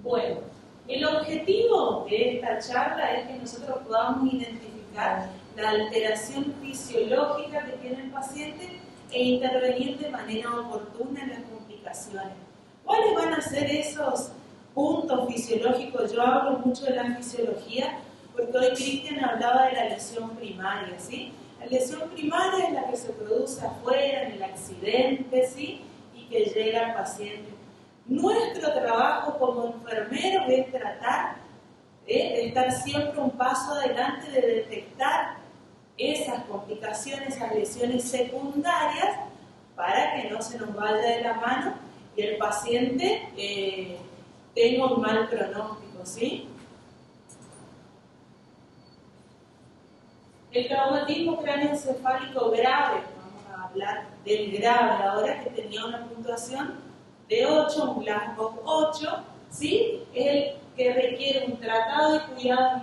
Bueno, el objetivo de esta charla es que nosotros podamos identificar la alteración fisiológica que tiene el paciente e intervenir de manera oportuna en las complicaciones. ¿Cuáles van a ser esos puntos fisiológicos? Yo hablo mucho de la fisiología porque hoy Cristian hablaba de la lesión primaria, ¿sí? La lesión primaria es la que se produce afuera, en el accidente, ¿sí? Y que llega al paciente. Nuestro trabajo como enfermeros es tratar de estar siempre un paso adelante, de detectar esas complicaciones, esas lesiones secundarias, para que no se nos vaya de la mano y el paciente tenga un mal pronóstico, ¿sí? El traumatismo cráneoencefálico grave, vamos a hablar del grave ahora, que tenía una puntuación de 8, un Glasgow 8, ¿sí? Es el que requiere un tratado de cuidado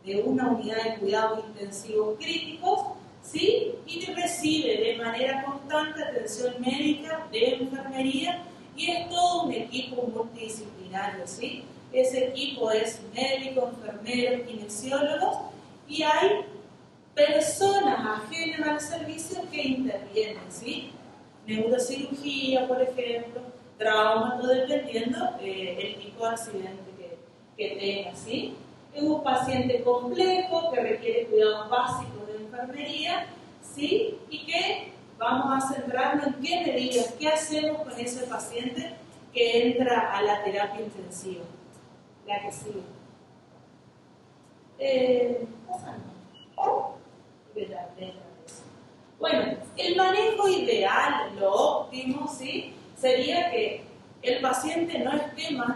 de una unidad de cuidados intensivos críticos, ¿sí? Y recibe de manera constante atención médica, de enfermería, y es todo un equipo multidisciplinario, ¿sí? Ese equipo es médicos, enfermeros, kinesiólogos, y hay personas ajenas al servicio que intervienen, ¿sí? Neurocirugía, por ejemplo, trauma, todo dependiendo el tipo de accidente que tenga, ¿sí? Es un paciente complejo que requiere cuidados básicos de enfermería, ¿sí? Y que vamos a centrarnos en qué medidas, qué hacemos con ese paciente que entra a la terapia intensiva. La que sigue. Bueno, el manejo ideal, lo óptimo, ¿sí? Sería que el paciente no esté más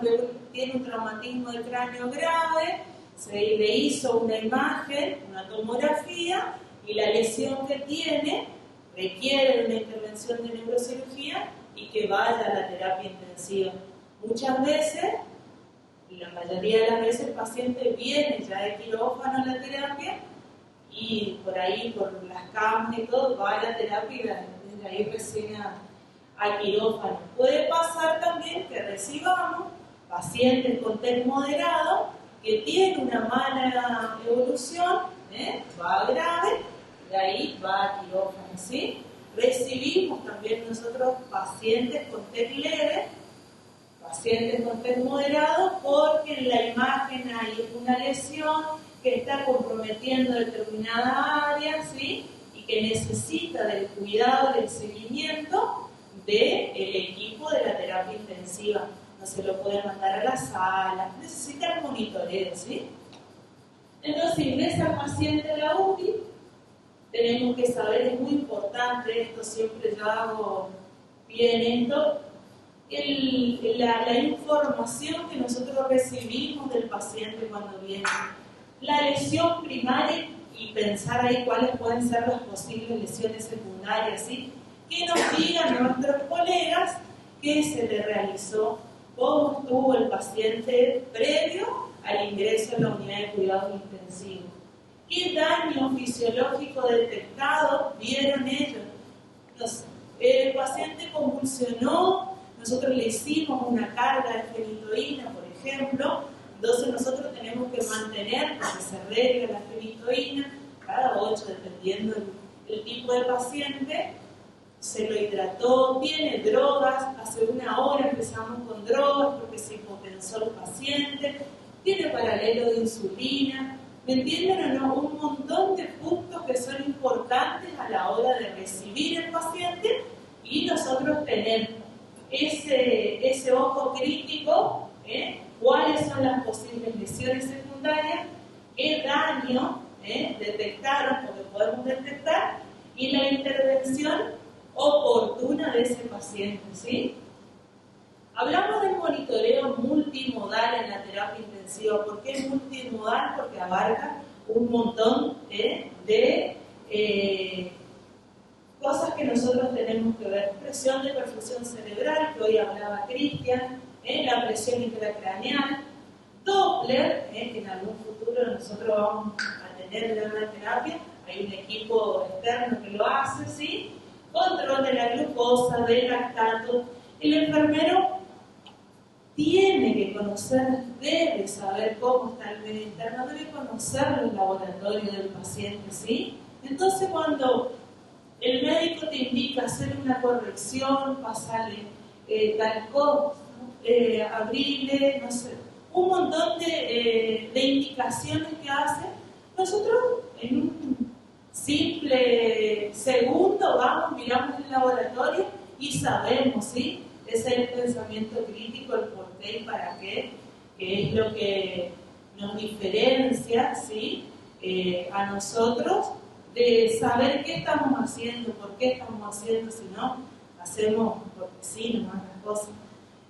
tiene un traumatismo del cráneo grave, se le hizo una imagen, una tomografía, y la lesión que tiene requiere de una intervención de neurocirugía y que vaya a la terapia intensiva. Muchas veces, la mayoría de las veces, el paciente viene ya de quirófano a la terapia y por ahí, por las camas y todo, va a la terapia y desde ahí recién a quirófano. Puede pasar también que recibamos pacientes con TEC moderado que tienen una mala evolución, va a grave, de ahí va a quirófano, ¿sí? Recibimos también nosotros pacientes con TEC leve, pacientes con TEC moderado, porque en la imagen hay una lesión que está comprometiendo determinada área, ¿sí? Y que necesita del cuidado, del seguimiento del equipo de la terapia intensiva. No se lo puede mandar a la sala, necesita el monitoreo, ¿sí? Entonces ingresa el paciente a la UTI, tenemos que saber, es muy importante esto, siempre yo hago bien esto, la información que nosotros recibimos del paciente cuando viene. La lesión primaria y pensar ahí cuáles pueden ser las posibles lesiones secundarias, ¿sí? Que nos digan nuestros colegas qué se le realizó, cómo estuvo el paciente previo al ingreso a la unidad de cuidados intensivos. ¿Qué daño fisiológico detectado vieron ellos? El paciente convulsionó, nosotros le hicimos una carga de fenitoína, por ejemplo, entonces nosotros tenemos que mantener que se regla la fenitoína cada 8, dependiendo el tipo de paciente. Se lo hidrató, tiene drogas, hace una hora empezamos con drogas porque se hipotensó el paciente, tiene paralelo de insulina, ¿me entienden o no? Un montón de puntos que son importantes a la hora de recibir el paciente y nosotros tener ese ojo crítico, cuáles son las posibles lesiones secundarias, qué daño detectaron, porque podemos detectar, y la intervención oportuna de ese paciente, ¿sí? Hablamos del monitoreo multimodal en la terapia intensiva. ¿Por qué es multimodal? Porque abarca un montón de cosas que nosotros tenemos que ver. Presión de perfusión cerebral, que hoy hablaba Cristian, la presión intracraneal, Doppler, que en algún futuro nosotros vamos a tener en la terapia, hay un equipo externo que lo hace, ¿sí? Control de la glucosa, del lactato. El enfermero tiene que conocer, debe saber cómo está el medio interno, debe conocer el laboratorio del paciente, ¿sí? Entonces cuando el médico te indica hacer una corrección, pasarle tal cosa, abrirle, no sé, un montón de indicaciones que hace, nosotros en un simple segundo vamos, miramos el laboratorio y sabemos, ¿sí? Ese es el pensamiento crítico, el por qué y para qué, que es lo que nos diferencia, ¿sí? A nosotros de saber qué estamos haciendo, por qué estamos haciendo, si no, hacemos porque sí, nomás las cosas.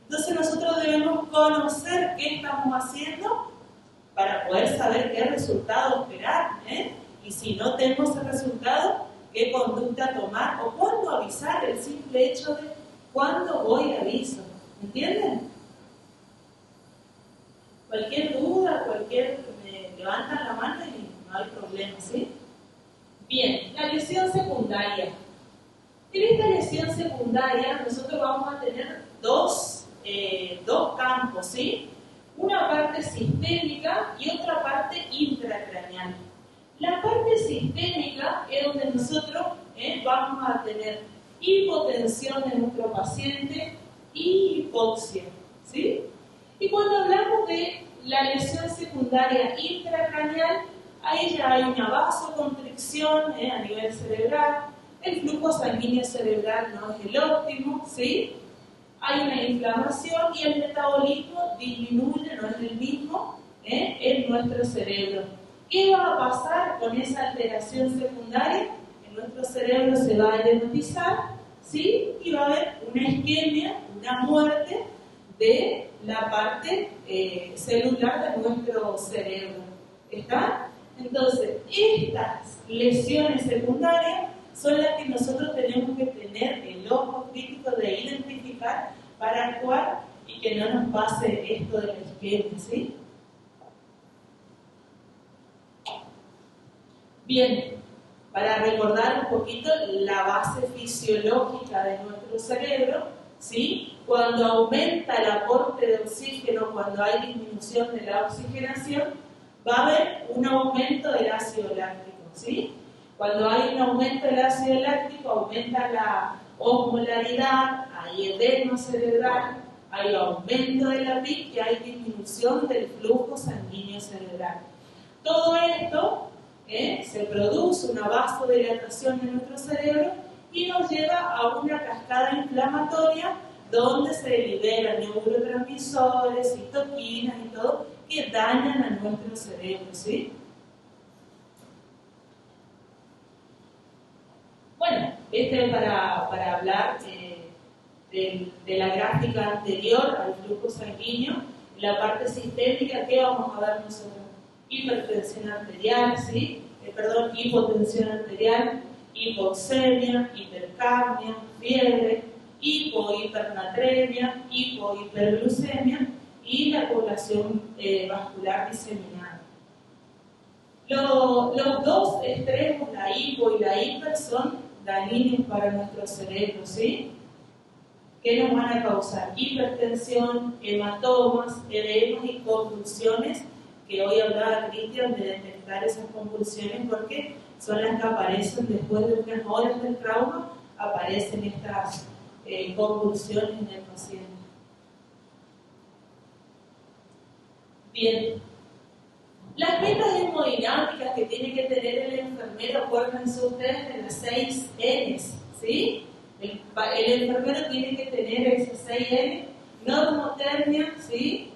Entonces nosotros debemos conocer qué estamos haciendo para poder saber qué resultado esperar, y si no tenemos ese resultado, qué conducta tomar o cuándo avisar, el simple hecho de cuándo voy a aviso, ¿entienden? Cualquier duda, me levantan la mano y no hay problema, ¿sí? Bien, la lesión secundaria. En esta lesión secundaria nosotros vamos a tener dos campos, ¿sí? Una parte sistémica y otra parte intracraneal. La parte sistémica es donde nosotros vamos a tener hipotensión en nuestro paciente y hipoxia, ¿sí? Y cuando hablamos de la lesión secundaria intracraneal, ahí ya hay una vasoconstricción a nivel cerebral, el flujo sanguíneo cerebral no es el óptimo, ¿sí? Hay una inflamación y el metabolismo disminuye, no es el mismo en nuestro cerebro. ¿Qué va a pasar con esa alteración secundaria? En nuestro cerebro se va a edematizar, ¿sí? Y va a haber una isquemia, una muerte de la parte celular de nuestro cerebro. ¿Está? Entonces, estas lesiones secundarias son las que nosotros tenemos que tener el ojo crítico de identificar para actuar y que no nos pase esto de la isquemia, ¿sí? Bien, para recordar un poquito la base fisiológica de nuestro cerebro, ¿sí? Cuando aumenta el aporte de oxígeno, cuando hay disminución de la oxigenación, va a haber un aumento del ácido láctico, ¿sí? Cuando hay un aumento del ácido láctico, aumenta la osmolaridad, hay edema cerebral, hay aumento de la PIC y hay disminución del flujo sanguíneo cerebral. Todo esto se produce una vasodilatación en nuestro cerebro y nos lleva a una cascada inflamatoria donde se liberan neurotransmisores, citoquinas y todo que dañan a nuestro cerebro, ¿sí? Bueno, este es para hablar de la gráfica anterior al flujo sanguíneo. La parte sistémica, ¿qué vamos a ver nosotros? Hipertensión arterial, ¿sí? Hipotensión arterial, hipoxemia, hipercapnia, fiebre, hipohipernatremia, hipohiperglucemia y la población vascular diseminada. Los dos extremos, la hipo y la hiper, son dañinos para nuestro cerebro, ¿sí? ¿Qué nos van a causar? Hipertensión, hematomas, edemas y convulsiones, que hoy hablaba Cristian de detectar esas convulsiones porque son las que aparecen después de unas horas del trauma, aparecen estas convulsiones en el paciente. Bien. Las metas hemodinámicas que tiene que tener el enfermero, acuérdense ustedes de las 6 N's, ¿sí? El enfermero tiene que tener esas 6 N, normotermia, ¿sí?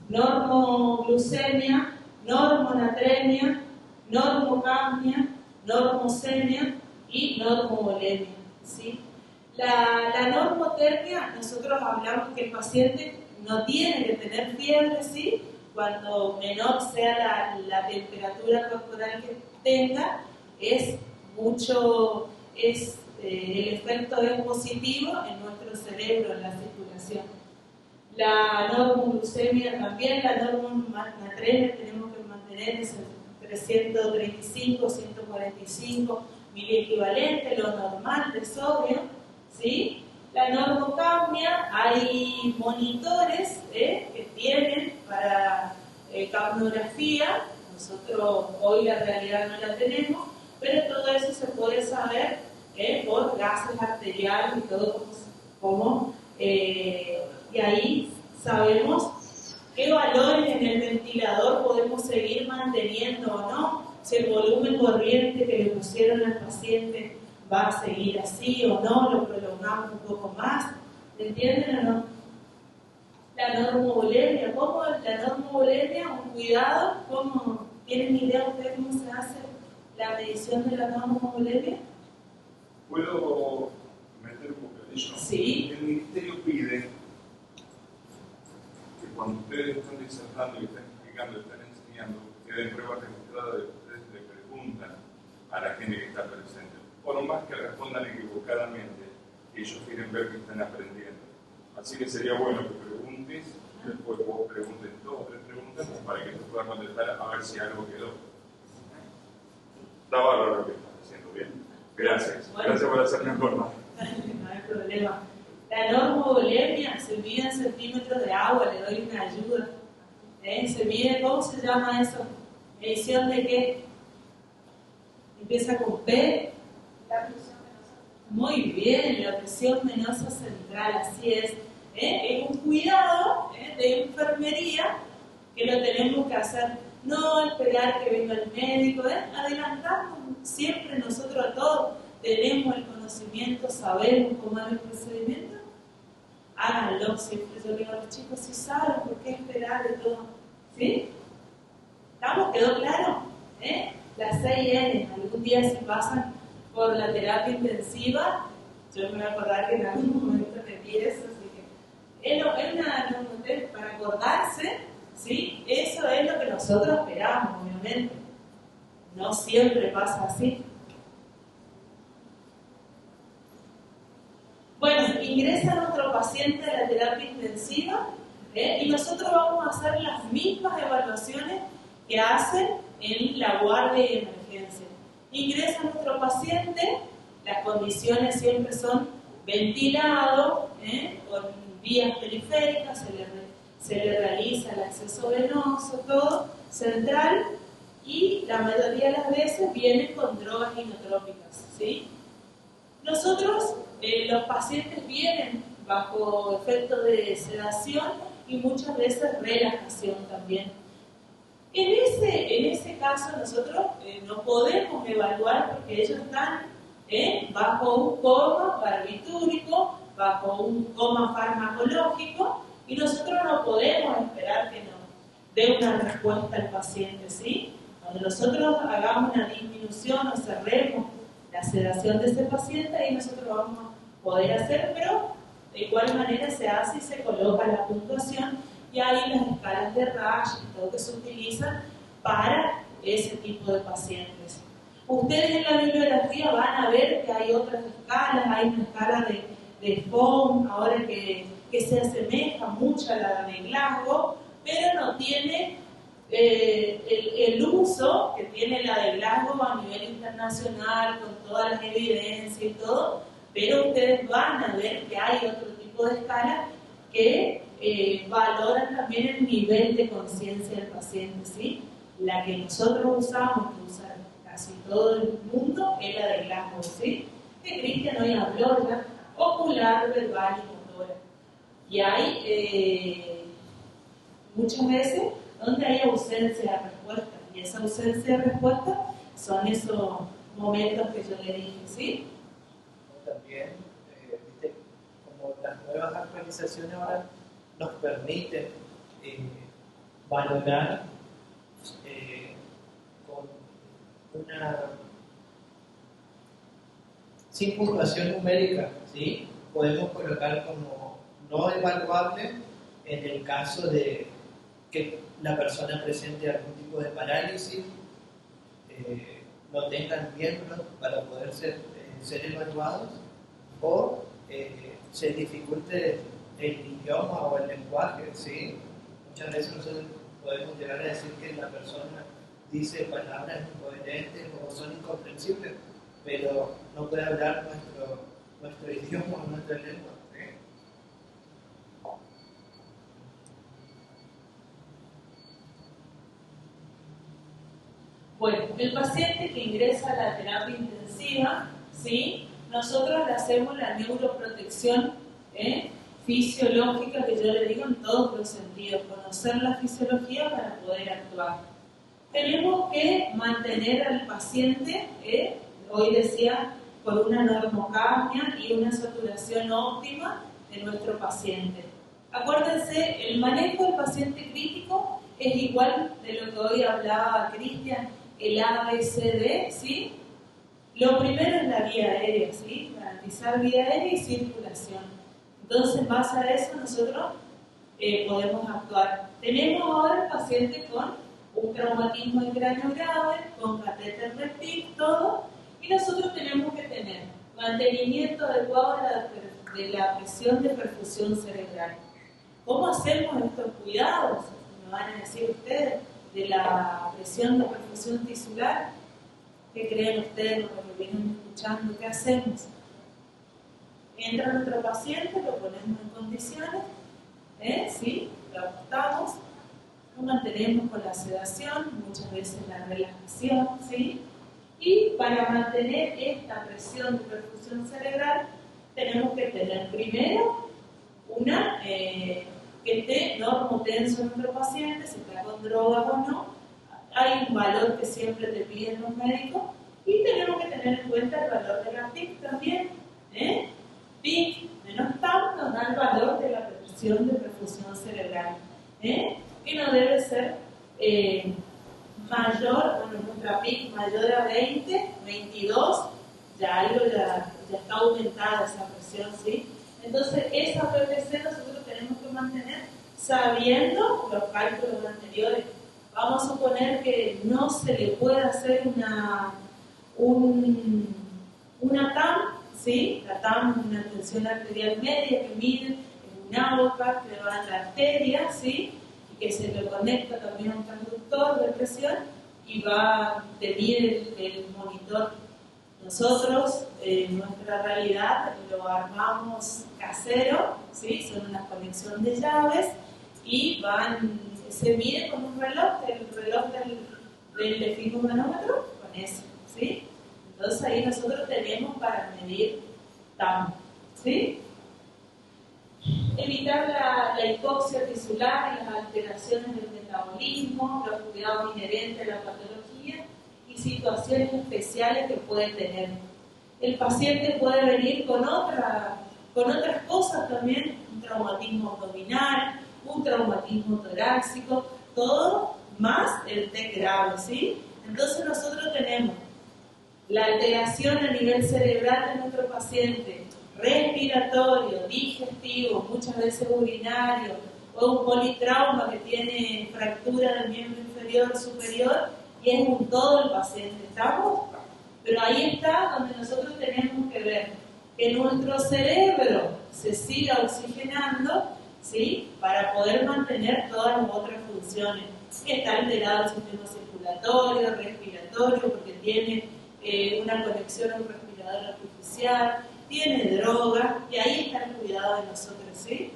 Normoglucemia, normonatremia, normocapnia, normosemia y normovolemia, ¿sí? La normotermia, nosotros hablamos que el paciente no tiene que tener fiebre, ¿sí? Cuando menor sea la temperatura corporal que tenga, el efecto es positivo en nuestro cerebro, en la circulación. La normoglucemia también, la normonatremia tenemos que mantener ese 335, 145 miliequivalente, lo normal de sodio, ¿sí? la normocapnia, hay monitores que tienen para capnografía. Nosotros hoy la realidad no la tenemos, pero todo eso se puede saber por gases arteriales y todo y ahí sabemos qué valores en el ventilador podemos seguir manteniendo o no, si el volumen corriente que le pusieron al paciente va a seguir así o no, lo prolongamos un poco más, ¿entienden o no? La normovolemia, ¿cómo la normovolemia? Un cuidado, ¿cómo? ¿Tienen idea ustedes cómo se hace la medición de la normovolemia? ¿Puedo meter un bocadillo? Sí. El Ministerio pide que cuando ustedes están disertando y están explicando, están enseñando, que den pruebas registradas de que ustedes le preguntan a la gente que está presente. Por más que respondan equivocadamente, ellos quieren ver que están aprendiendo. Así que sería bueno que preguntes, después vos preguntes 2 o 3 preguntas para que tú puedas contestar a ver si algo quedó. Está bárbaro lo que estás haciendo, bien. Gracias. Bueno, gracias por hacerme acordar. No hay problema. La normovolemia se mide en centímetros de agua, le doy una ayuda. Se mide, ¿cómo se llama eso? ¿Medición de qué? Empieza con P. La presión venosa. Muy bien, la presión venosa central, así es. Es un cuidado de enfermería que lo tenemos que hacer. No esperar que venga el médico, adelantamos siempre nosotros a todos. Tenemos el conocimiento, sabemos cómo es el procedimiento. Háganlo siempre. Yo digo a los chicos, si saben por qué esperar de todo. ¿Sí? ¿Estamos? ¿Quedó claro? Las 6N, algún día si pasan por la terapia intensiva, yo me voy a acordar que en algún momento me vi eso, así que es una para acordarse, ¿sí? Eso es lo que nosotros esperamos, obviamente. No siempre pasa así. Bueno, ingresa nuestro paciente a la terapia intensiva y nosotros vamos a hacer las mismas evaluaciones que hacen en la guardia y emergencia. Ingresa nuestro paciente, las condiciones siempre son ventilado, con vías periféricas, se le realiza el acceso venoso, todo central, y la mayoría de las veces viene con drogas inotrópicas, ¿sí? Nosotros, los pacientes vienen bajo efecto de sedación y muchas veces relajación también. En ese caso nosotros no podemos evaluar porque ellos están bajo un coma barbitúrico, bajo un coma farmacológico y nosotros no podemos esperar que nos dé una respuesta al paciente, ¿sí? Cuando nosotros hagamos una disminución o cerremos la sedación de ese paciente, ahí nosotros vamos a poder hacer, pero de igual manera se hace y se coloca la puntuación y hay las escalas de Rasch y todo que se utilizan para ese tipo de pacientes. Ustedes en la bibliografía van a ver que hay otras escalas, hay una escala de FOM, ahora que se asemeja mucho a la de Glasgow, pero no tiene el uso que tiene la de Glasgow a nivel internacional, con todas las evidencias y todo, pero ustedes van a ver que hay otro tipo de escala que valoran también el nivel de conciencia del paciente, ¿sí? La que nosotros usamos, que usa casi todo el mundo, es la de Glasgow, ¿sí? Que Cristian hoy habló, ya, ocular, verbal y motora. Y hay muchas veces donde hay ausencia de respuesta, y esa ausencia de respuesta son esos momentos que yo le dije, ¿sí? También, viste, como las nuevas actualizaciones ahora nos permiten valorar con una sin puntuación numérica, ¿sí? Podemos colocar como no evaluable en el caso de que la persona presente algún tipo de parálisis, no tengan miembros para poder ser evaluados, o se dificulte el idioma o el lenguaje, ¿sí? Muchas veces nosotros podemos llegar a decir que la persona dice palabras incoherentes o son incomprensibles, pero no puede hablar nuestro idioma o nuestra lengua. Bueno, el paciente que ingresa a la terapia intensiva, ¿sí? Nosotros le hacemos la neuroprotección fisiológica, que yo le digo en todos los sentidos, conocer la fisiología para poder actuar. Tenemos que mantener al paciente, hoy decía, con una normocapnia y una saturación óptima de nuestro paciente. Acuérdense, el manejo del paciente crítico es igual de lo que hoy hablaba Cristian, el ABCD, ¿sí? Lo primero es la vía aérea, ¿sí? Garantizar vía aérea y circulación. Entonces, en base a eso, nosotros podemos actuar. Tenemos ahora el paciente con un traumatismo de cráneo grave, con catéter REPIC, todo, y nosotros tenemos que tener mantenimiento adecuado de la presión de perfusión cerebral. ¿Cómo hacemos estos cuidados? Me van a decir ustedes, de la presión de perfusión tisular. ¿Qué creen ustedes, los que vienen escuchando? ¿Qué hacemos? Entra nuestro paciente, lo ponemos en condiciones, ¿sí? Lo acostamos, lo mantenemos con la sedación, muchas veces la relajación, ¿sí? Y para mantener esta presión de perfusión cerebral, tenemos que tener primero una que esté normotenso en nuestro paciente, si está con drogas o no. Hay un valor que siempre te piden los médicos y tenemos que tener en cuenta el valor de la PIC también. PIC menos TAM nos da el valor de la presión de perfusión cerebral, que no debe ser mayor, bueno, nuestra PIC mayor a 20, 22, ya está aumentada esa presión, ¿sí? Entonces, esa PPC nosotros tenemos que mantener sabiendo los cálculos anteriores. Vamos a suponer que no se le puede hacer una TAM, ¿sí? La TAM es una tensión arterial media que mide en una boca que va a la arteria, ¿sí? Y que se le conecta también a un transductor de presión y va a medir el monitor. Nosotros, en nuestra realidad, lo armamos casero, ¿sí? Son una conexión de llaves y se mide con un reloj, el reloj del esfigmomanómetro, con eso, ¿sí? Entonces ahí nosotros tenemos para medir TAM, ¿sí? Evitar la hipoxia tisular y las alteraciones del metabolismo, los cuidados inherentes a la patología y situaciones especiales que puede tener. El paciente puede venir con otras cosas también, un traumatismo abdominal, un traumatismo torácico, todo más el TEC grave, ¿sí? Entonces nosotros tenemos la alteración a nivel cerebral de nuestro paciente, respiratorio, digestivo, muchas veces urinario, o un politrauma que tiene fractura del miembro inferior, superior, y es un todo el paciente, ¿estamos? Pero ahí está donde nosotros tenemos que ver que nuestro cerebro se siga oxigenando, ¿sí? Para poder mantener todas las otras funciones. Está alterado el sistema circulatorio, respiratorio, porque tiene una conexión a un respirador artificial, tiene droga, y ahí está el cuidado de nosotros, ¿sí?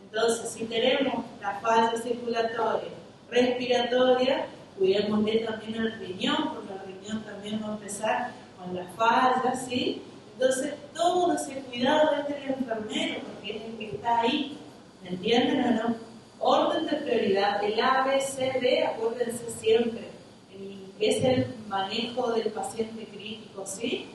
Entonces, si tenemos la falla circulatoria, respiratoria, cuidémosle también al riñón, porque el riñón también va a empezar con las fallas, ¿sí? Entonces, todo ese cuidado es del enfermero, porque es el que está ahí, ¿me entienden o no? Orden de prioridad, el ABCD, acuérdense siempre, es el manejo del paciente crítico, ¿sí?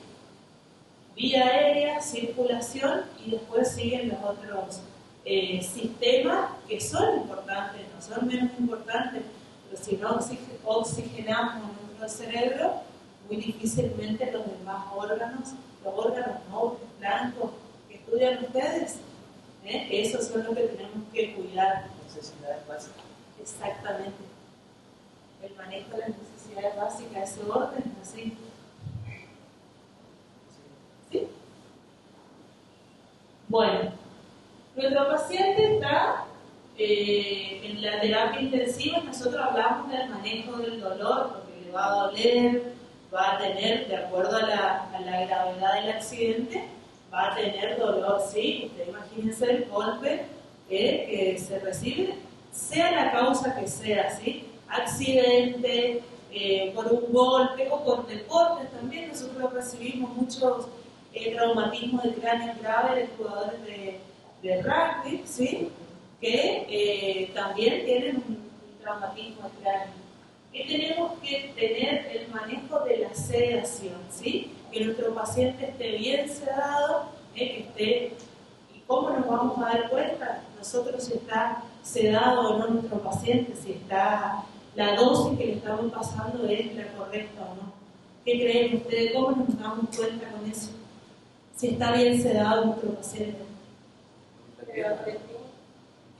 Vía aérea, circulación, y después siguen los otros sistemas que son importantes, no son menos importantes, pero si no oxigenamos nuestro cerebro, muy difícilmente los demás órganos, los órganos nobles, blancos, que estudian ustedes, esos son los que tenemos que cuidar. Necesidades básicas. Exactamente. El manejo de las necesidades básicas, ese orden, así. ¿Sí? Bueno, nuestro paciente está en la terapia intensiva. Nosotros hablamos del manejo del dolor, porque le va a doler, va a tener, de acuerdo a la gravedad del accidente, va a tener dolor, ¿sí? Ustedes imagínense el golpe que se recibe, sea la causa que sea, ¿sí? Accidente, por un golpe o por deportes también. Nosotros recibimos muchos traumatismos de cráneo grave de jugadores de rugby, ¿sí? Que también tienen un traumatismo de cráneo. Que tenemos que tener el manejo de la sedación, ¿sí? Que nuestro paciente esté bien sedado, que esté. ¿Y cómo nos vamos a dar cuenta? Nosotros si está sedado o no nuestro paciente, si está la dosis que le estamos pasando es la correcta o no. ¿Qué creen ustedes? ¿Cómo nos damos cuenta con eso? Si está bien sedado nuestro paciente.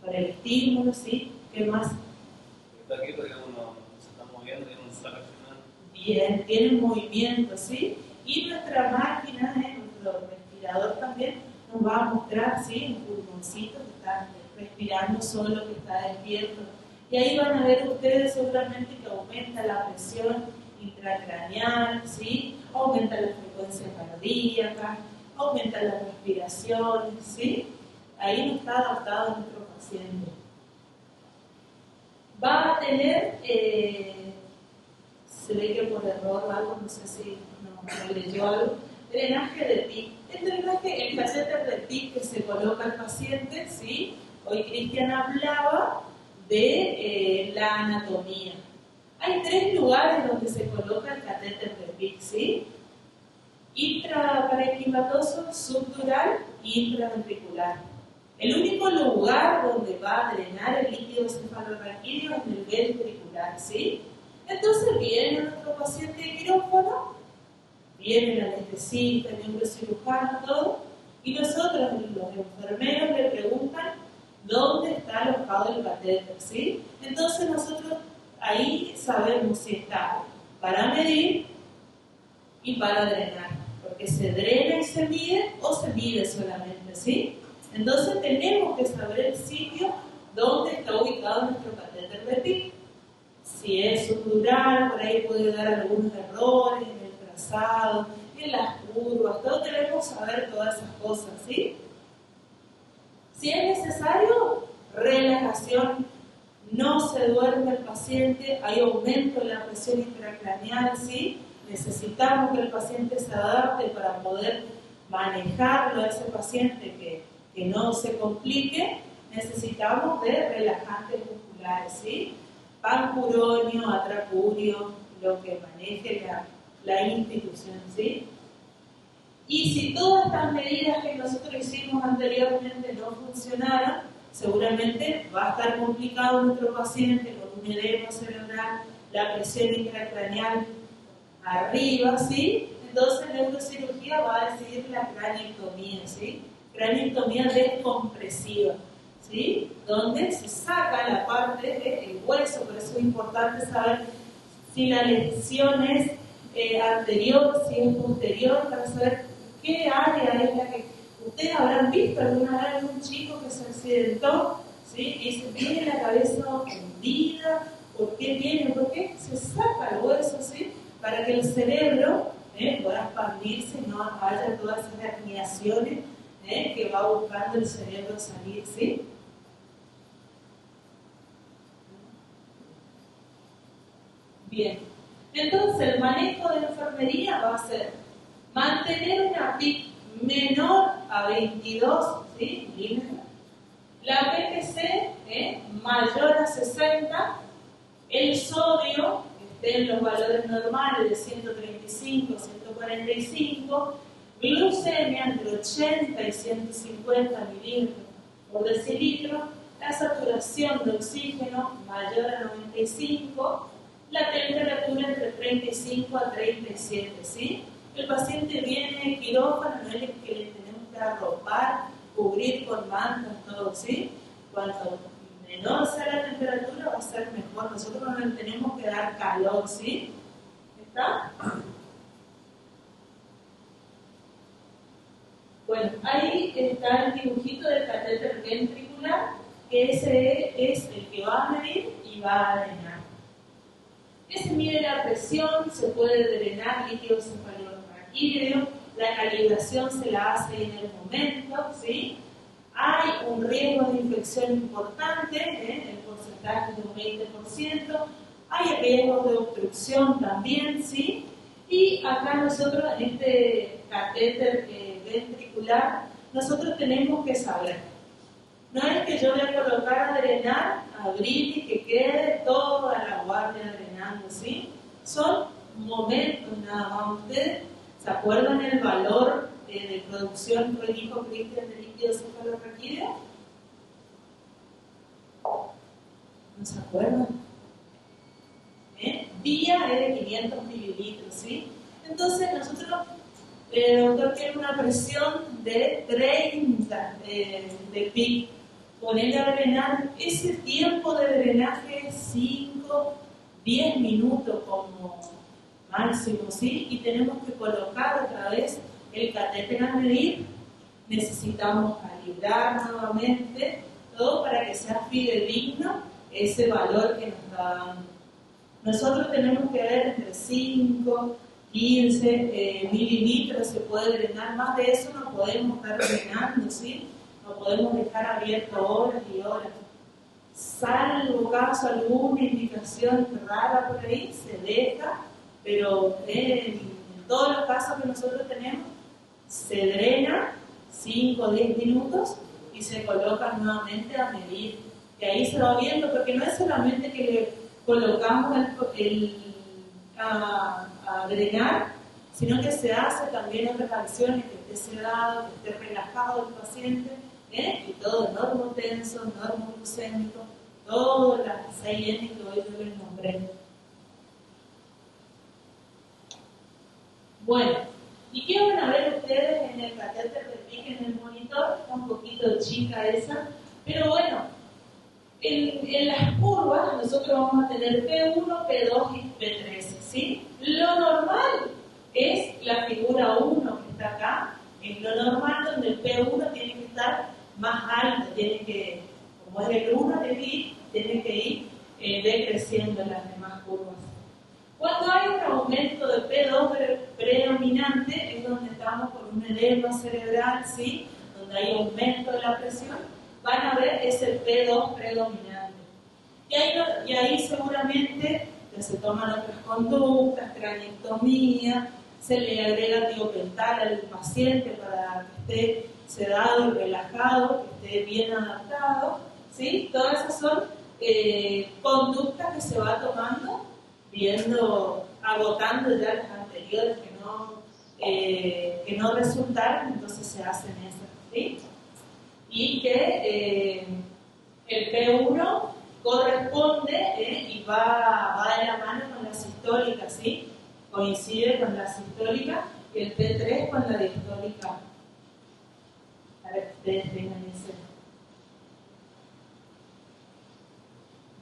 Por el estímulo, ¿sí? ¿Qué más? Aquí porque uno se está moviendo y uno está reaccionando. Bien, tiene movimiento, ¿sí? Y nuestra máquina, nuestro respirador también, nos va a mostrar, ¿sí? Un pulmoncito que está respirando solo, que está despierto. Y ahí van a ver ustedes seguramente que aumenta la presión intracraneal, ¿sí? Aumenta la frecuencia cardíaca, aumenta las respiraciones, ¿sí? Ahí no está adaptado nuestro paciente. Va a tener, se ve que por error algo, no sé si no leyó algo, drenaje de PIC. El catéter de PIC que se coloca al paciente, ¿sí? Hoy Cristian hablaba de la anatomía. Hay 3 lugares donde se coloca el catéter de PIC, ¿sí? Intraparenquimatoso, subdural y intraventricular. El único lugar donde va a drenar el líquido cefalorraquídeo es en el ventricular, ¿sí? Entonces viene nuestro paciente de quirófano, viene el anestesista, el neurocirujano, todo, y nosotros, los enfermeros, le preguntan dónde está alojado el catéter, ¿sí? Entonces nosotros ahí sabemos si está para medir y para drenar, porque se drena y se mide o se mide solamente, ¿sí? Entonces tenemos que saber el sitio donde está ubicado nuestro catéter de PIC. Si es subdural, por ahí puede dar algunos errores en el trazado, en las curvas, todo debemos saber todas esas cosas, ¿sí? Si es necesario, relajación, no se duerme el paciente, hay aumento en la presión intracraneal, ¿sí? Necesitamos que el paciente se adapte para poder manejarlo a ese paciente que no se complique. Necesitamos de relajantes musculares, ¿sí? Pancuronio, atracurio, lo que maneje la institución, ¿sí? Y si todas estas medidas que nosotros hicimos anteriormente no funcionaron, seguramente va a estar complicado nuestro paciente con un edema cerebral, la presión intracraneal arriba, ¿sí? Entonces la neurocirugía va a decidir la craneectomía, ¿sí? Craneectomía descompresiva, ¿sí? Donde se saca la parte del hueso, por eso es importante saber si la lesión es anterior, si es posterior, para saber qué área es la que ustedes habrán visto alguna vez algún chico que se accidentó, ¿sí? Y se tiene la cabeza hundida. ¿Por qué tiene? Porque se saca el hueso, ¿sí? Para que el cerebro pueda expandirse y no haya todas esas herniaciones que va buscando el cerebro salir, ¿sí? Bien, entonces el manejo de enfermería va a ser mantener una PIC menor a 22, ¿sí? Milímetros, la PPC mayor a 60, el sodio que esté en los valores normales de 135, 145, glucemia entre 80 y 150 milímetros por decilitro, la saturación de oxígeno mayor a 95, la temperatura entre 35 a 37, ¿sí? El paciente viene de quirófano, no es el que le tenemos que arropar, cubrir con mantas, todo, ¿sí? Cuanto menor sea la temperatura va a ser mejor, nosotros no le tenemos que dar calor, ¿sí? ¿Está? Bueno, ahí está el dibujito del catéter ventricular, que ese es el que va a medir y va a drenar. Que se mide la presión, se puede drenar líquido cefalorraquídeo, la calibración se la hace en el momento, ¿sí? Hay un riesgo de infección importante, el porcentaje de un 20%, hay riesgos de obstrucción también, ¿sí? Y acá nosotros en este catéter ventricular, nosotros tenemos que saber, no es que yo voy a colocar a drenar, abrir y que quede toda la guardia drenando, ¿sí? Son momentos nada más. ¿Ustedes se acuerdan el valor de producción que dijo Cristian de líquido cefalorraquídeo? ¿No se acuerdan? Día es de 500 mililitros, ¿sí? Entonces nosotros, el doctor tiene una presión de 30 de PIC. Ponerle a drenar, ese tiempo de drenaje es 5, 10 minutos como máximo, ¿sí? Y tenemos que colocar otra vez el catéter a medir. Necesitamos calibrar nuevamente todo para que sea fidedigno ese valor que nos está dando. Nosotros tenemos que ver entre 5, 15 mililitros se puede drenar, más de eso no podemos estar drenando, ¿sí? No podemos dejar abierto horas y horas. Salvo caso alguna indicación rara por ahí, se deja, pero en todos los casos que nosotros tenemos, se drena 5 o 10 minutos y se coloca nuevamente a medir. Y ahí se va viendo, porque no es solamente que le colocamos a drenar, sino que se hace también otras acciones, que esté sedado, que esté relajado el paciente, y todo normotenso, normoglucémico, todas las 6 N que hoy yo les nombré. Bueno, ¿y qué van a ver ustedes en el catéter de PIC en el monitor? Está un poquito chica esa, pero bueno, en las curvas nosotros vamos a tener P1, P2 y P13, ¿sí? Lo normal es la figura 1 que está acá, es lo normal donde el P1 tiene que estar más alto, tiene que, como es el 1 tiene que ir decreciendo en las demás curvas. Cuando hay un aumento de P2 predominante es donde estamos con un edema cerebral, ¿sí? Donde hay aumento de la presión, van a ver es el P2 predominante. Y ahí seguramente se toman otras conductas, craniectomía, se le agrega tiopental al paciente para que esté sedado y relajado, que esté bien adaptado, ¿sí? Todas esas son conductas que se va tomando, viendo, agotando ya las anteriores que no resultaron, entonces se hacen esas, ¿sí? Y que el P1 corresponde y va de la mano con la sistólica, ¿sí? Coincide con la sistólica y el P3 con la diastólica. A ver, ustedes tengan ese.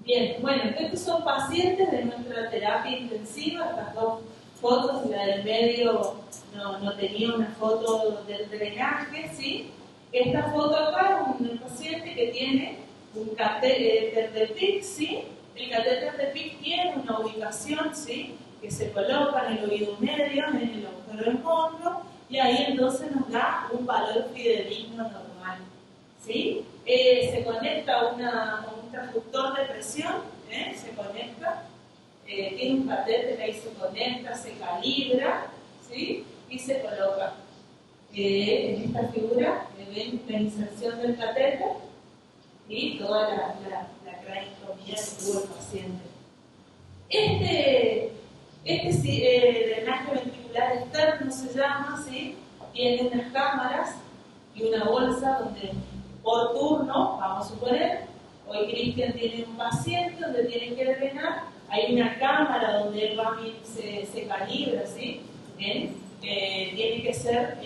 Bien, bueno, estos son pacientes de nuestra terapia intensiva. Estas dos fotos, la del medio no tenía una foto del drenaje, ¿sí? Esta foto acá es un paciente que tiene un catéter de PIC, ¿sí? El catéter de PIC tiene una ubicación, ¿sí? Que se coloca en el oído medio, en el agujero del hombro, y ahí entonces nos da un valor fidedigno normal, ¿sí? Se conecta a un transductor de presión, se conecta, tiene un catéter, ahí se conecta, se calibra, ¿sí? Y se coloca. En esta figura ven la inserción del catéter y toda la craniectomía que tuvo el paciente. Este drenaje ventricular externo se llama, ¿sí? Tiene unas cámaras y una bolsa donde por turno, vamos a suponer, hoy Cristian tiene un paciente donde tiene que drenar, hay una cámara donde él va se calibra, ¿sí? Tiene que ser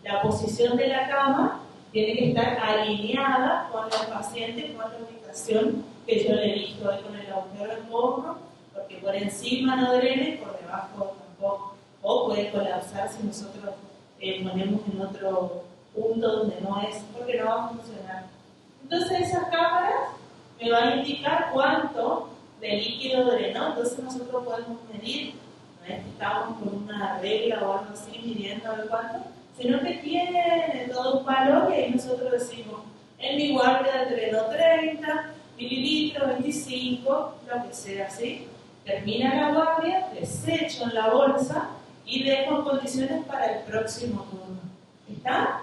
la posición de la cama, tiene que estar alineada con el paciente, con la ubicación que yo le he visto ahí con el agujero del hombro, porque por encima no drene, por debajo tampoco, o puede colapsar si nosotros ponemos en otro punto donde no es, porque no va a funcionar. Entonces esas cámaras me van a indicar cuánto de líquido drenó, entonces nosotros podemos medir, no es que estamos con una regla o algo así midiendo a ver cuánto, sino que tiene todo un valor y ahí nosotros decimos, en mi guardia drenó 30, mililitros, 25, lo que sea, ¿sí? Termina la guardia, desecho en la bolsa y dejo en condiciones para el próximo turno. ¿Está?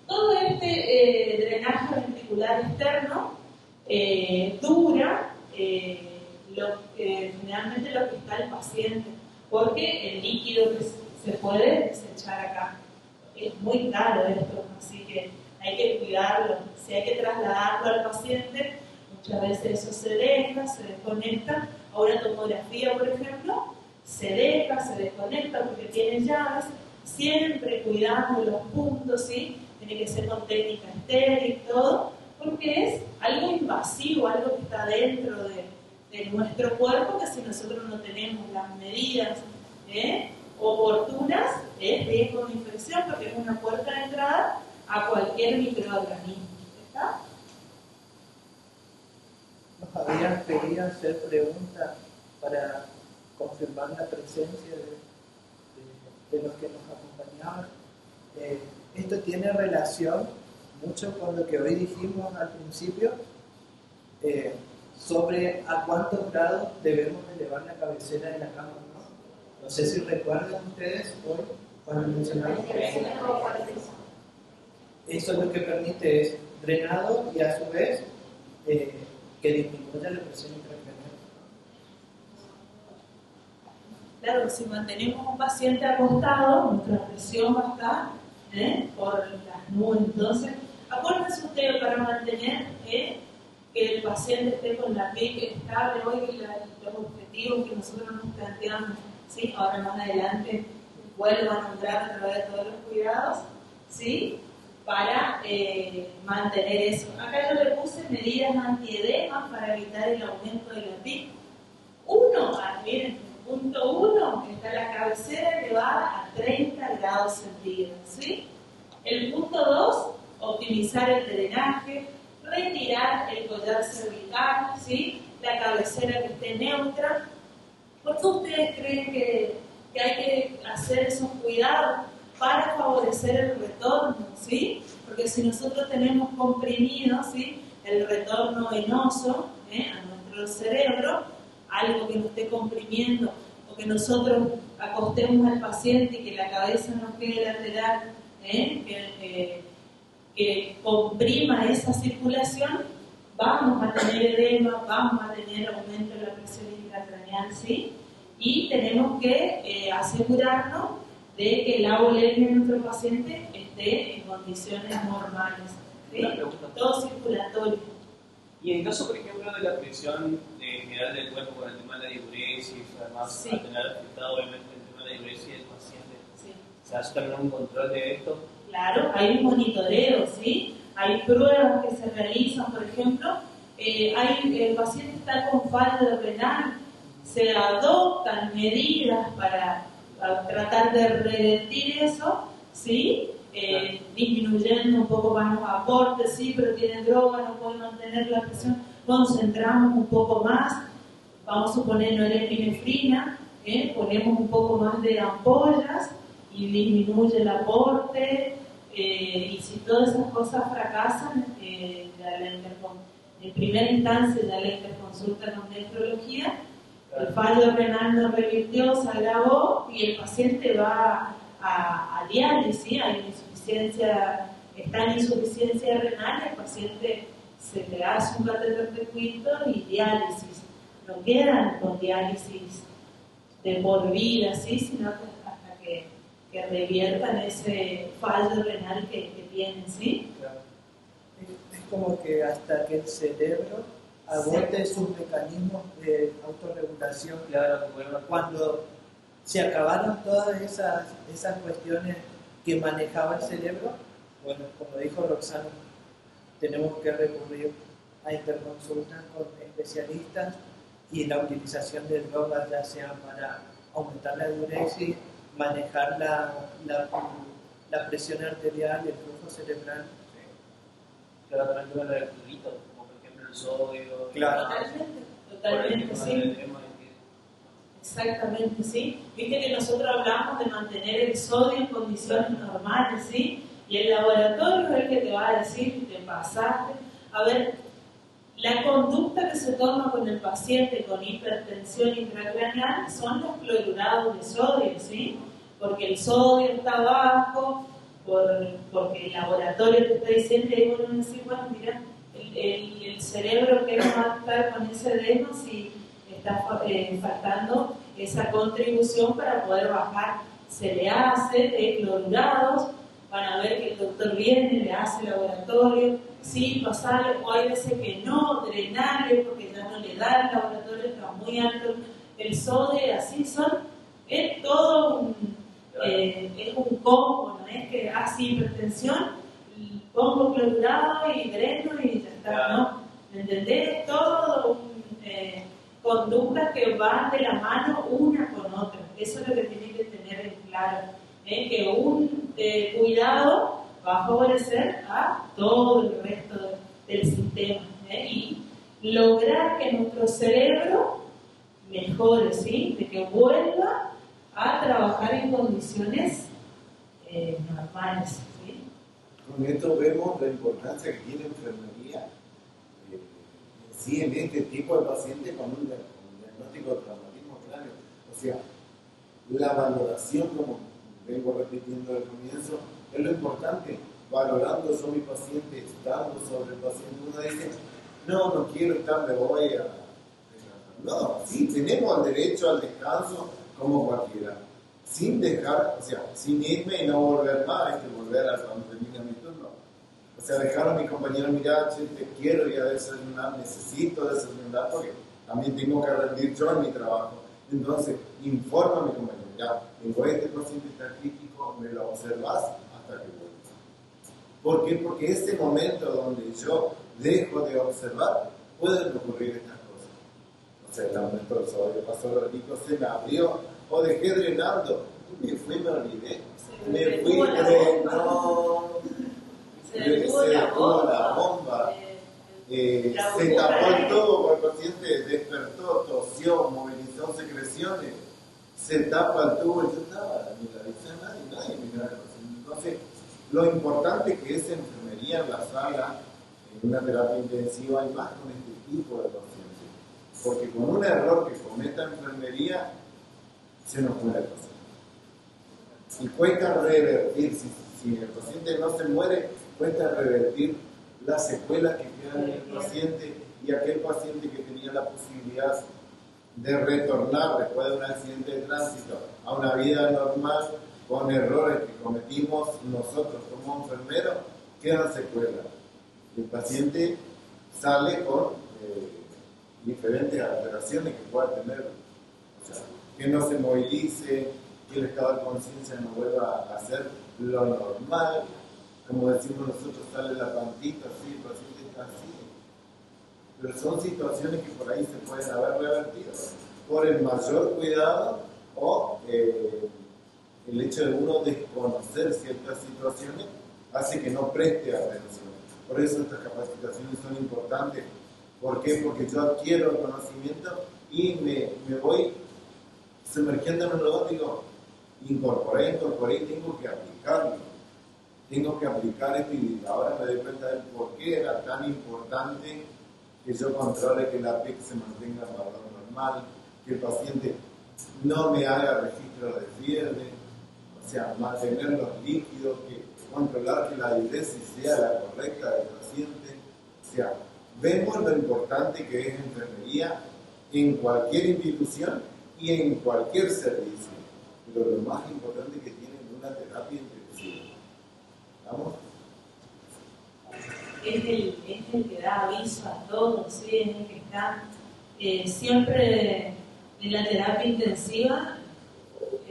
Todo este drenaje ventricular externo dura generalmente lo que está el paciente, porque el líquido que se puede desechar acá es muy caro esto, así que hay que cuidarlo. Si hay que trasladarlo al paciente, muchas veces eso se deja, se desconecta. A una tomografía, por ejemplo, se deja, se desconecta porque tiene llaves, siempre cuidando los puntos, ¿sí? Tiene que ser con técnica estéril y todo, porque es algo invasivo, algo que está dentro de nuestro cuerpo, que si nosotros no tenemos las medidas oportunas, es riesgo de infección, porque es una puerta de entrada a cualquier microorganismo. ¿Está? Nos habían pedido hacer preguntas para confirmar la presencia de los que nos acompañaban. Esto tiene relación mucho con lo que hoy dijimos al principio sobre a cuántos grados debemos elevar la cabecera de la cama, ¿no? No sé si recuerdan ustedes hoy cuando mencionamos eso, lo que permite es drenado y a su vez que disminuya la presión intracranial. Claro, si mantenemos un paciente acostado, nuestra presión va a estar por las nubes. Entonces, acuérdense ustedes para mantener que el paciente esté con la PIC estable. Hoy los objetivos que nosotros nos planteamos, ¿sí? Ahora más adelante vuelvo a nombrar a través de todos los cuidados, ¿sí? Para mantener eso. Acá yo le puse medidas antiedema para evitar el aumento de la PIC. Miren, punto 1, está la cabecera elevada a 30 grados centígrados, ¿sí? El punto 2, optimizar el drenaje, retirar el collar cervical, ¿sí? La cabecera que esté neutra. ¿Por qué ustedes creen que hay que hacer esos cuidados? Para favorecer el retorno, ¿sí? Porque si nosotros tenemos comprimido, ¿sí? El retorno venoso a nuestro cerebro, algo que nos esté comprimiendo, o que nosotros acostemos al paciente y que la cabeza nos quede lateral, que comprima esa circulación, vamos a tener edema, vamos a tener aumento de la presión intracraneal, ¿sí? Y tenemos que asegurarnos de que el abolemia de nuestro paciente esté en condiciones normales, ¿sí? Todo circulatorio. Y en caso, por ejemplo, de la presión general del cuerpo con el tema de la diuresis, además, Sí. al tener afectado obviamente el tema de la diuresis del paciente, Sí. ¿se hace también un control de esto? Claro, hay un monitoreo, ¿sí? Hay pruebas que se realizan, por ejemplo, el paciente está con fallo renal, se adoptan medidas para tratar de revertir eso, ¿sí? Disminuyendo un poco más los aportes, sí, pero tienen droga, no pueden mantener la presión, concentramos un poco más, vamos a suponer norepinefrina, ponemos un poco más de ampollas y disminuye el aporte, y si todas esas cosas fracasan, en primera instancia ya la interconsulta con nefrología, el fallo renal no revirtió, se agravó y el paciente va a diálisis, hay insuficiencia, está en insuficiencia renal, el paciente se le hace un catéter circuito y diálisis. No quedan con diálisis de por vida, ¿sí? Sino hasta que reviertan ese fallo renal que tienen, ¿sí? Claro. Es como que hasta que el cerebro agote sus mecanismos de autorregulación. Claro, bueno, Cuando se acabaron todas esas cuestiones que manejaba el cerebro, bueno, como dijo Roxana, tenemos que recurrir a interconsultas con especialistas y la utilización de drogas, ya sea para aumentar la diuresis, manejar la presión arterial y el flujo cerebral. claro, también el tema del electrolito, como por ejemplo el sodio. Claro. Totalmente, sí. Exactamente, sí. Viste que nosotros hablamos de mantener el sodio en condiciones normales, ¿sí? Y el laboratorio es el que te va a decir si te pasaste. A ver, La conducta que se toma con el paciente con hipertensión intracraneal son los clorurados de sodio, ¿sí? Porque el sodio está bajo, porque el laboratorio te está diciendo, y bueno, decir, bueno, mira, el cerebro que va a estar con ese edema si está faltando esa contribución para poder bajar. Se le hace de clorurados, van a ver que el doctor viene, le hace el laboratorio, sí, pasarle, o hay veces que no, drenarle porque ya no le da el laboratorio, está muy alto el sodio, así son, es todo es un combo, no es que así hipertensión, pongo clorurado y dreno y ya está, ¿no? ¿Me entendés? Todo conductas que van de la mano una con otra, eso es lo que tienen que tener en claro, que un cuidado va a favorecer a todo el resto del sistema, y lograr que nuestro cerebro mejore, ¿sí? De que vuelva a trabajar en condiciones normales, ¿sí? Con esto vemos la importancia que tiene enfermería sí, en este tipo de pacientes con un diagnóstico de traumatismo cráneo. O sea, la valoración, como vengo repitiendo al comienzo, es lo importante. Valorando yo a mi paciente, estando sobre el paciente, uno dice, no quiero estar, me voy a... No, sí, tenemos el derecho al descanso como cualquiera, sin dejar, o sea, sin irme y no volver más, hay que volver a cuando termine mi turno. O sea, dejar a mi compañero, mira, che, te quiero ir a desayunar, necesito desayunar porque también tengo que rendir yo en mi trabajo. Entonces, informa a mi compañero, ya, tengo este paciente tan crítico, me lo observas hasta que vuelva. ¿Por qué? Porque ese momento donde yo dejo de observar, pueden ocurrir estas cosas. O sea, el aumento del sodio pasó lo rico, se me abrió, o dejé drenando, y me fui, me olvidé. Me fui drenando. Se detuvo la bomba, se tapó el tubo, el paciente despertó, tosió, movilizó secreciones, se tapa el tubo y yo estaba, nadie miraba el paciente. Entonces, lo importante que es enfermería en la sala, en una terapia intensiva, y más con este tipo de pacientes, porque con un error que cometa enfermería, se nos muere el paciente. Y cuesta revertir, si el paciente no se muere, cuesta revertir las secuelas que quedan en el paciente, y aquel paciente que tenía la posibilidad de retornar después de un accidente de tránsito a una vida normal con errores que cometimos nosotros como enfermeros, quedan secuelas. El paciente sale con diferentes alteraciones que pueda tener, o sea, que no se movilice, que el estado de conciencia no vuelva a hacer lo normal. Como decimos nosotros, sale la pantita, así, el paciente está así. Pero son situaciones que por ahí se pueden haber revertido por el mayor cuidado o el hecho de uno desconocer ciertas situaciones hace que no preste atención. Por eso estas capacitaciones son importantes. ¿Por qué? Porque yo adquiero el conocimiento y me voy sumergiendo en un lugar, digo, incorporé y tengo que aplicarlo. Tengo que aplicar esto, y ahora me doy cuenta de por qué era tan importante que yo controle que la PIC se mantenga en valor normal, que el paciente no me haga registro de fiebre, o sea, mantener los líquidos, que controlar que la diuresis sea la correcta del paciente. O sea, vemos lo importante que es enfermería en cualquier institución y en cualquier servicio, pero lo más importante que tiene una terapia intensiva. ¿Vamos? Es el que da aviso a todos, ¿sí? Es el que está siempre en la terapia intensiva.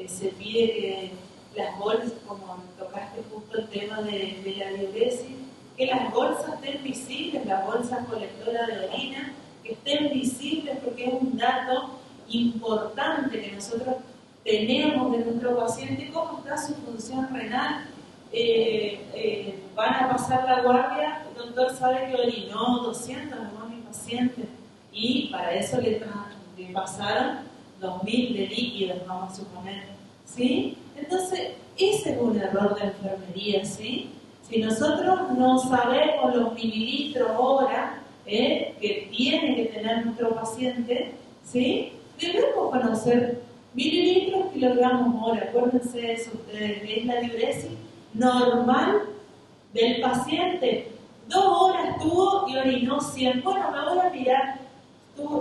Se pide que las bolsas, como tocaste justo el tema de la diuresis, que las bolsas estén visibles, las bolsas colectoras de orina, que estén visibles, porque es un dato importante que nosotros tenemos de nuestro paciente, cómo está su función renal. Van a pasar la guardia, el doctor sabe que orinó 200, no mi paciente, y para eso le pasaron 2000 de líquidos, vamos a suponer, ¿sí? Entonces, ese es un error de enfermería, ¿sí? Si nosotros no sabemos los mililitros hora, que tiene que tener nuestro paciente, ¿sí? Debemos conocer mililitros, kilogramos, hora. Acuérdense de eso ustedes, es la diuresis normal del paciente. 2 horas estuvo y orinó 100. Bueno, me voy a mirar,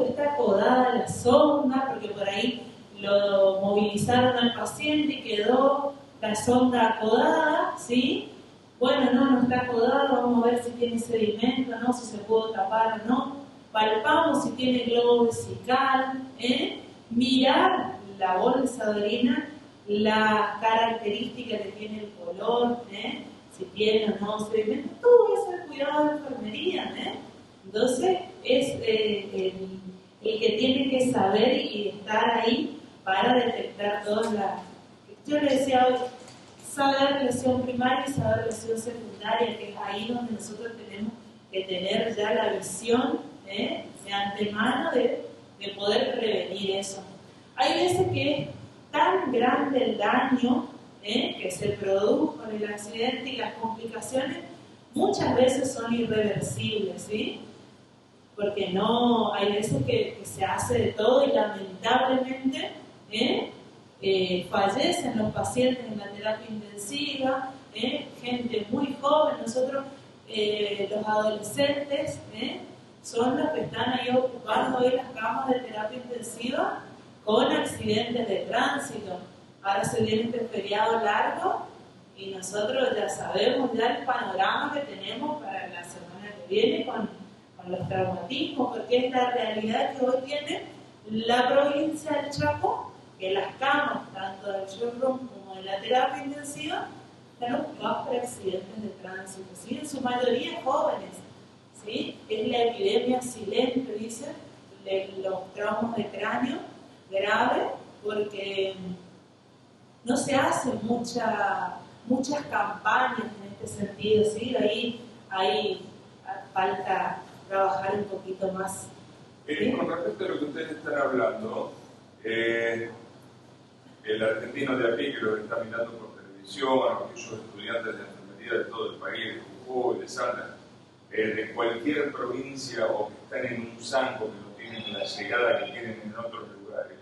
está acodada la sonda, porque por ahí lo movilizaron al paciente y quedó la sonda acodada, ¿sí? Bueno, no está acodada, vamos a ver si tiene sedimento, ¿no? Si se pudo tapar o no. Palpamos si tiene globo vesical, mirar la bolsa de orina, la característica que tiene el color, si tiene o no sedimento, todo eso es cuidado de enfermería, Entonces es el que tiene que saber y estar ahí para detectar todas las... Yo le decía hoy, saber lesión primaria y saber lesión secundaria, que es ahí donde nosotros tenemos que tener ya la visión de antemano de poder prevenir eso. Hay veces que es tan grande el daño que se produjo en el accidente y las complicaciones muchas veces son irreversibles, ¿sí? Porque no, hay veces que se hace de todo y lamentablemente fallecen los pacientes en la terapia intensiva, gente muy joven. Nosotros, los adolescentes, son los que están ahí ocupando hoy las camas de terapia intensiva con accidentes de tránsito. Ahora se viene este feriado largo y nosotros ya sabemos ya el panorama que tenemos para la semana que viene con los traumatismos, porque es la realidad que hoy tiene la provincia del Chaco, que las camas, tanto del shock room como de la terapia intensiva, están ocupadas por accidentes de tránsito, ¿sí? En su mayoría jóvenes, ¿sí? Es la epidemia silente, dicen, de los traumas de cráneo grave, porque no se hacen muchas campañas en este sentido, ¿sí? Ahí falta trabajar un poquito más. Con respecto a lo que ustedes están hablando, el argentino de a pie que lo está mirando por televisión, aquellos estudiantes de enfermería de todo el país, de Jujuy, de Salta, de cualquier provincia o que están en un zanco, que no tienen la llegada que tienen en otros lugares.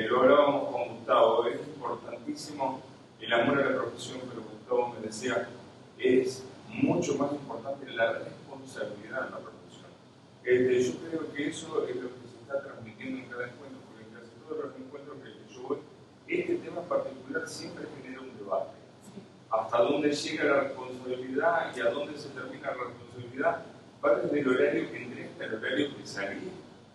Lo hablábamos con Gustavo, es importantísimo el amor a la profesión, pero Gustavo me decía, es mucho más importante la responsabilidad en la profesión. Yo creo que eso es lo que se está transmitiendo en cada encuentro, porque en casi todos los encuentros que yo voy, este tema en particular siempre genera un debate. Hasta dónde llega la responsabilidad y a dónde se termina la responsabilidad. Va desde el horario que entré hasta el horario que salí.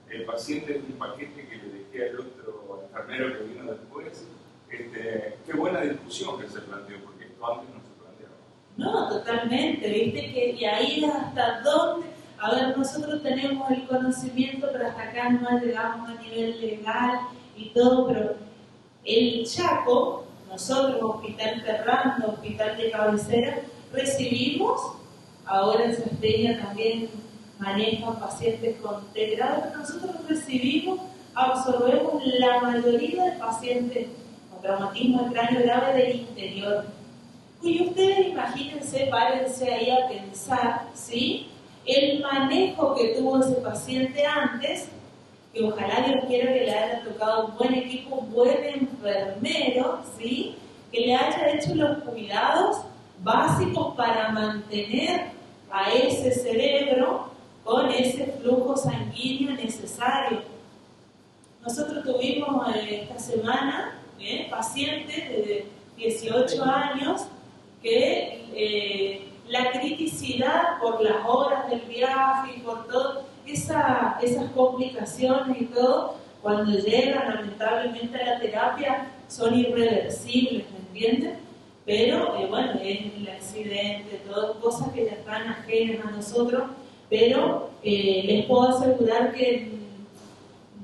El paciente es un paquete que le dejé al otro enfermero que vino después. Qué buena discusión que se planteó, porque esto antes no se planteaba. No, totalmente, viste que y ahí hasta dónde, a ver, nosotros tenemos el conocimiento, pero hasta acá no llegamos a nivel legal y todo, pero el Chaco, nosotros, Hospital Ferrando, Hospital de Cabecera, recibimos, ahora en Salteña también manejan pacientes con TED, pero nosotros recibimos, absorbemos la mayoría de pacientes con traumatismo de cráneo grave del interior. Y ustedes imagínense, párense ahí a pensar, ¿sí? El manejo que tuvo ese paciente antes, que ojalá Dios quiera que le haya tocado un buen equipo, un buen enfermero, ¿sí? Que le haya hecho los cuidados básicos para mantener a ese cerebro con ese flujo sanguíneo necesario. Nosotros tuvimos esta semana pacientes de 18 años que la criticidad por las horas del viaje y por todas esas complicaciones y todo, cuando llegan lamentablemente a la terapia son irreversibles, ¿me entienden? Pero bueno, es el accidente, todas cosas que ya están ajenas a nosotros, pero les puedo asegurar que en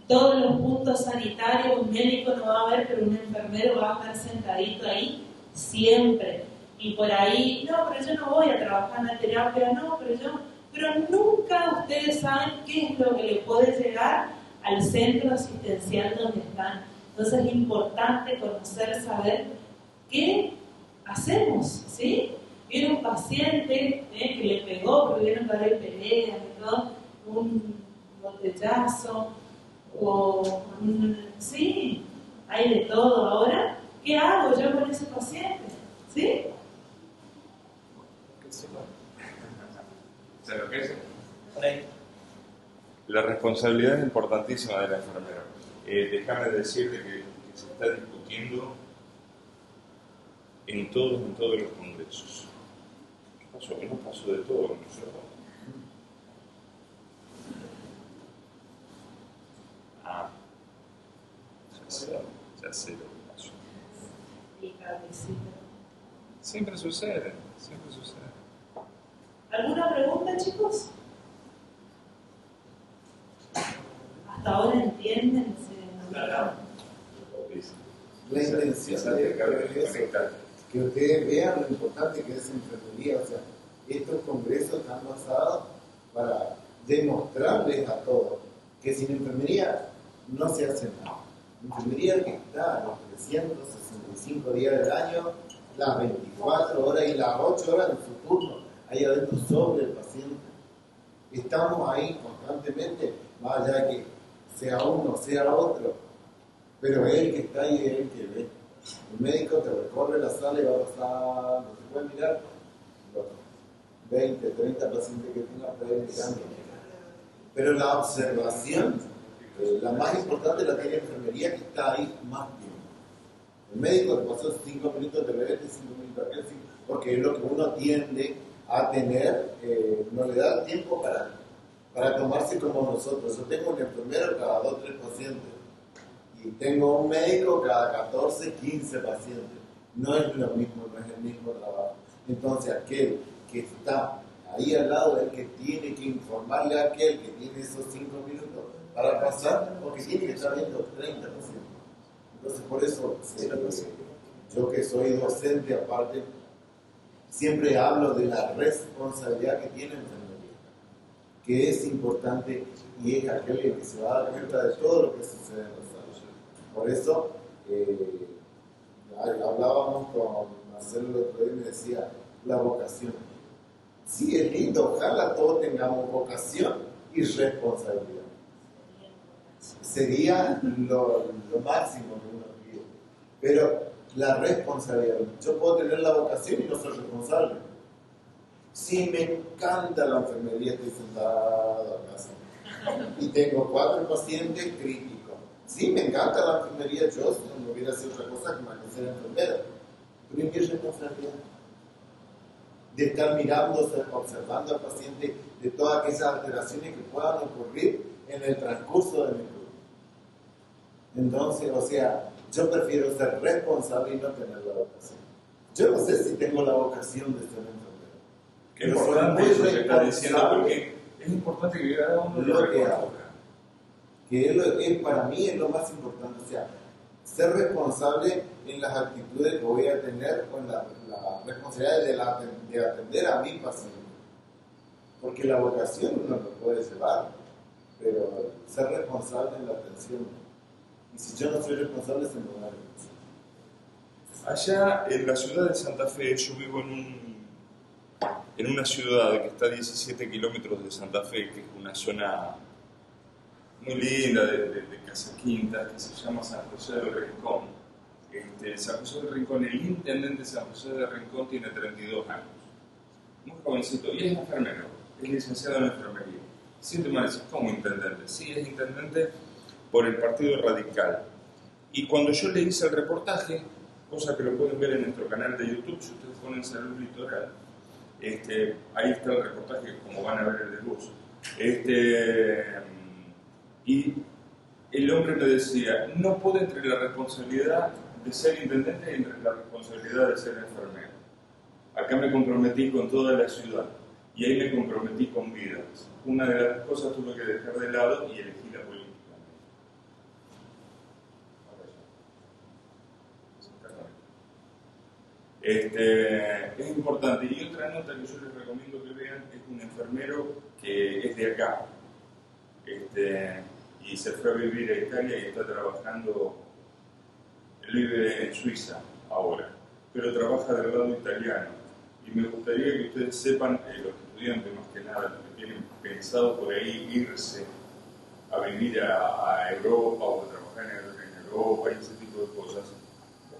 todos los puntos sanitarios un médico no va a ver, pero un enfermero va a estar sentadito ahí siempre. Y por ahí, no, pero yo no voy a trabajar en la terapia, no, pero nunca ustedes saben qué es lo que le puede llegar al centro asistencial donde están. Entonces es importante conocer, saber qué hacemos, ¿sí? Viene un paciente que le pegó, pero vieron que hay peleas y todo, un botellazo, o sí, hay de todo ahora. ¿Qué hago yo con ese paciente? ¿Sí? ¿Se enloquece? Por ahí. La responsabilidad es importantísima de la enfermera. Déjame decirte que se está discutiendo en todos los congresos. ¿Qué pasó? Que no pasó de todo, ¿no es cierto? Ah, ya sé lo que pasó. Y cabecita. Siempre sucede, siempre sucede. ¿Alguna pregunta, chicos? ¿Hasta ahora entienden? Claro. La intención de que ustedes vean lo importante que es enfermería. O sea, estos congresos están basados para demostrarles a todos que sin enfermería no se hace nada. La enfermería que está los 365 días del año, las 24 horas y las 8 horas de su turno, ahí adentro sobre el paciente. Estamos ahí constantemente, más allá de que sea uno, sea otro, pero es el que está ahí, es el que ve. El médico te recorre la sala y va pasando, se puede mirar los 20, 30 pacientes que tenga, pueden mirar. Pero la observación, la más importante la tiene la enfermería, que está ahí más tiempo. El médico te pasó 5 minutos de ver 5 minutos de ver, porque es lo que uno tiende a tener, no le da tiempo para tomarse como nosotros. Yo tengo un enfermero cada 2 o 3 pacientes y tengo un médico cada 14, 15 pacientes. No es lo mismo, no es el mismo trabajo. Entonces aquel que está ahí al lado es el que tiene que informarle a aquel que tiene esos 5 minutos para pasar, porque tiene que estar viendo 30 pacientes. Entonces por eso yo que soy docente aparte, siempre hablo de la responsabilidad que tiene la enfermería, que es importante y es aquel que se va a dar cuenta de todo lo que sucede en los años. Por eso hablábamos con Marcelo el otro día y me decía la vocación. Sí, es lindo, ojalá todos tengamos vocación y responsabilidad. Sería lo máximo que uno pide. Pero la responsabilidad, yo puedo tener la vocación y no soy responsable. Sí, me encanta la enfermería, estoy sentado acá y tengo 4 pacientes críticos. Sí, me encanta la enfermería, yo si no hubiera sido otra cosa que me ser enfermera. Pero ¿y mi responsabilidad? De estar mirando, observando al paciente de todas aquellas alteraciones que puedan ocurrir en el transcurso de mi turno. Entonces, o sea, yo prefiero ser responsable y no tener la vocación. Yo no sé si tengo la vocación de ser enfermero. Qué importante eso que está diciendo, porque es importante que cada uno lo reconozca. Que para mí es lo más importante, o sea, ser responsable en las actitudes que voy a tener con la responsabilidad de atender a mi paciente. Porque la vocación uno lo puede llevar, pero ser responsable en la atención. Y si yo no soy responsable, se me va a Allá en la ciudad de Santa Fe, yo vivo en una ciudad que está a 17 kilómetros de Santa Fe, que es una zona muy linda de Casa Quinta, que se llama San José del Rincón. San José del Rincón, el intendente de San José del Rincón tiene 32 años, muy jovencito, y es enfermero, es licenciado en enfermería. Si te me decís, ¿cómo intendente? Sí, es intendente por el Partido Radical. Y cuando yo le hice el reportaje, cosa que lo pueden ver en nuestro canal de YouTube, si ustedes ponen Salud Litoral, ahí está el reportaje, como van a ver el de Luz. Y el hombre me decía, no puedo entre la responsabilidad de ser intendente y entre la responsabilidad de ser enfermero. Acá me comprometí con toda la ciudad y ahí me comprometí con vidas. Una de las cosas tuve que dejar de lado y elegí la política. Es importante. Y otra nota que yo les recomiendo que vean es un enfermero que es de acá. Y se fue a vivir a Italia y está trabajando, él vive en Suiza ahora, pero trabaja del lado italiano. Y me gustaría que ustedes sepan, los estudiantes más que nada, los que tienen pensado por ahí irse a venir a Europa o a trabajar en Europa y ese tipo de cosas.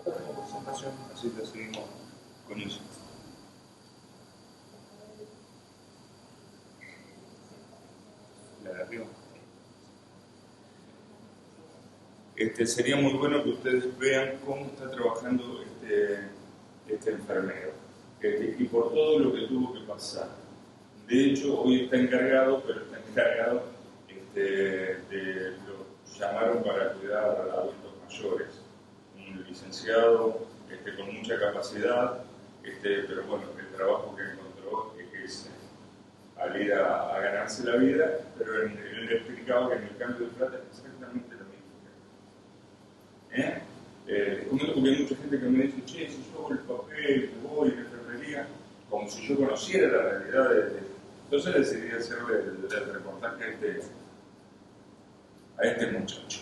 Otra presentación, así que seguimos con eso. La de arriba. Sería muy bueno que ustedes vean cómo está trabajando este enfermero y por todo lo que tuvo que pasar. De hecho, hoy está encargado, pero está encargado lo llamaron para cuidar a adultos mayores. Un licenciado con mucha capacidad, pero bueno, el trabajo que encontró es al ir a ganarse la vida, pero él le explicaba que en el cambio de plata es exactamente lo mismo. Les comento porque hay mucha gente que me dice, che, si yo hago el papel, voy a la enfermería, como si yo conociera la realidad Entonces decidí hacerle el reportaje a este muchacho.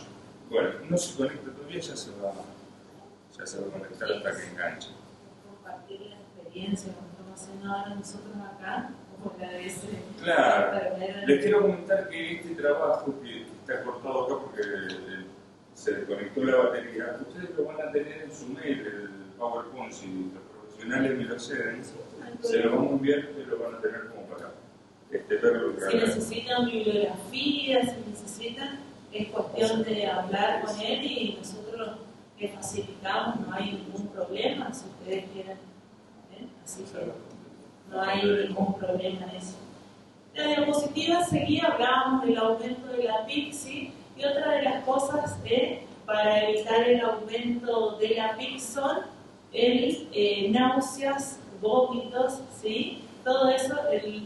Bueno, no se conecta todavía, ya se va a conectar hasta que enganche. Compartir la experiencia como estamos haciendo ahora nosotros acá, como la de ese. Claro, les quiero comentar que este trabajo que está cortado acá porque se desconectó la batería, ustedes lo van a tener en su mail, el PowerPoint, si los profesionales me lo ceden, se lo vamos a enviar y ustedes lo van a tener como para verlo. Si necesitan bibliografía, si necesitan, es cuestión de hablar con él y nosotros le facilitamos, no hay ningún problema, si ustedes quieren. Así que no hay ningún problema en eso. La diapositiva seguía, hablábamos del aumento de la PIC, ¿sí? Y otra de las cosas para evitar el aumento de la PIC son náuseas, vómitos, ¿sí? Todo eso,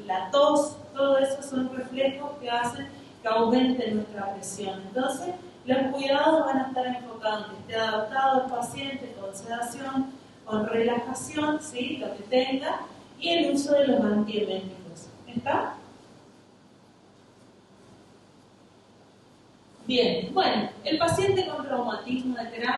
la tos, todo eso son reflejos que hacen que aumente nuestra presión. Entonces, los cuidados van a estar enfocados en que esté adaptado al paciente con sedación, con relajación, ¿sí? Lo que tenga, y el uso de los antieméticos. ¿Está? Bien, bueno, el paciente con traumatismo de cráneo